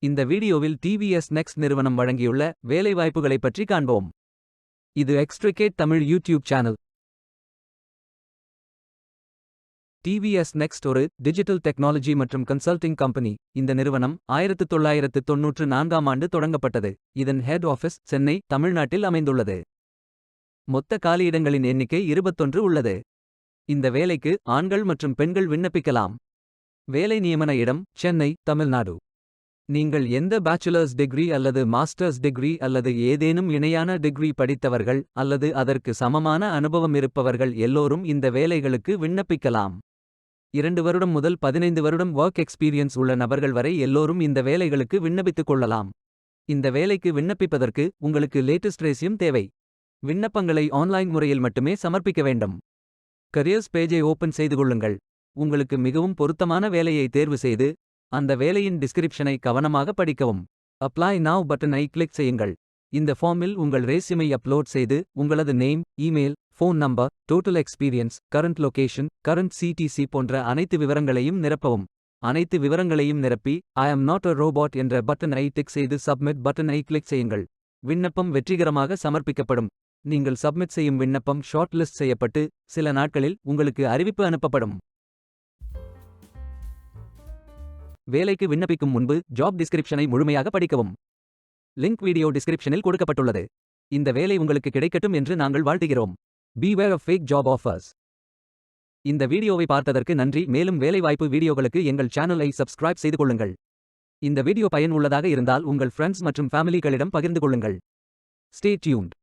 இந்த வீடியோவில் TVS next நிறுவனம் வழங்கியுள்ள வேலைவாய்ப்புகளைப் பற்றி காண்போம். இது extricate Tamil YouTube channel. TVS next ஒரு டிஜிட்டல் டெக்னாலஜி மற்றும் கன்சல்டிங் கம்பெனி. இந்த நிறுவனம் 1994ஆம் ஆண்டு தொடங்கப்பட்டது. இதன் ஹெட் ஆஃபீஸ் சென்னை, தமிழ்நாட்டில் அமைந்துள்ளது. மொத்த காலியிடங்களின் எண்ணிக்கை 21 உள்ளது. இந்த வேலைக்கு ஆண்கள் மற்றும் பெண்கள் விண்ணப்பிக்கலாம். வேலை நியமன இடம் சென்னை, தமிழ்நாடு. நீங்கள் எந்த பேச்சுலர்ஸ் டிகிரி அல்லது மாஸ்டர்ஸ் டிகிரி அல்லது ஏதேனும் இணையான டிகிரி படித்தவர்கள் அல்லது அதற்கு சமமான அனுபவம் இருப்பவர்கள் எல்லோரும் இந்த வேலைகளுக்கு விண்ணப்பிக்கலாம். 2 வருடம் முதல் 15 வருடம் ஒர்க் எக்ஸ்பீரியன்ஸ் உள்ள நபர்கள் வரை எல்லோரும் இந்த வேலைகளுக்கு விண்ணப்பித்துக் கொள்ளலாம். இந்த வேலைக்கு விண்ணப்பிப்பதற்கு உங்களுக்கு லேட்டஸ்ட் ரெஸ்யூம் தேவை. விண்ணப்பங்களை ஆன்லைன் முறையில் மட்டுமே சமர்ப்பிக்க வேண்டும். கரியர்ஸ் பேஜை ஓபன் செய்து கொள்ளுங்கள். உங்களுக்கு மிகவும் பொருத்தமான வேலையை தேர்வு செய்து அந்த வேலையின் டிஸ்கிரிப்ஷனை கவனமாக படிக்கவும். அப்ளை நவ் பட்டனை கிளிக் செய்யுங்கள். இந்த ஃபார்மில் உங்கள் ரெஸ்யூமை அப்லோட் செய்து உங்களது name, email, phone number, total experience, current location, current CTC போன்ற அனைத்து விவரங்களையும் நிரப்பவும். அனைத்து விவரங்களையும் நிரப்பி ஐ அம் நாட் அ ரோபோட் என்ற பட்டனை டிக் செய்து சப்மிட் பட்டனை கிளிக் செய்யுங்கள். விண்ணப்பம் வெற்றிகரமாக சமர்ப்பிக்கப்படும். நீங்கள் சப்மிட் செய்யும் விண்ணப்பம் ஷார்ட் லிஸ்ட் செய்யப்பட்டு சில நாட்களில் உங்களுக்கு அறிவிப்பு அனுப்பப்படும். வேலைக்கு விண்ணப்பிக்கும் முன்பு ஜாப் டிஸ்கிரிப்ஷனை முழுமையாக படிக்கவும். லிங்க் வீடியோ டிஸ்கிரிப்ஷனில் கொடுக்கப்பட்டுள்ளது. இந்த வேலை உங்களுக்கு கிடைக்கட்டும் என்று நாங்கள் வாழ்த்துகிறோம். Beware of fake job offers. இந்த வீடியோவை பார்த்ததற்கு நன்றி. மேலும் வேலைவாய்ப்பு வீடியோகளுக்கு எங்கள் சேனலை சப்ஸ்கிரைப் செய்து கொள்ளுங்கள். இந்த வீடியோ பயன் உள்ளதாக இருந்தால் உங்கள் ஃப்ரெண்ட்ஸ் மற்றும் ஃபேமிலிகளிடம் பகிர்ந்து கொள்ளுங்கள். Stay tuned.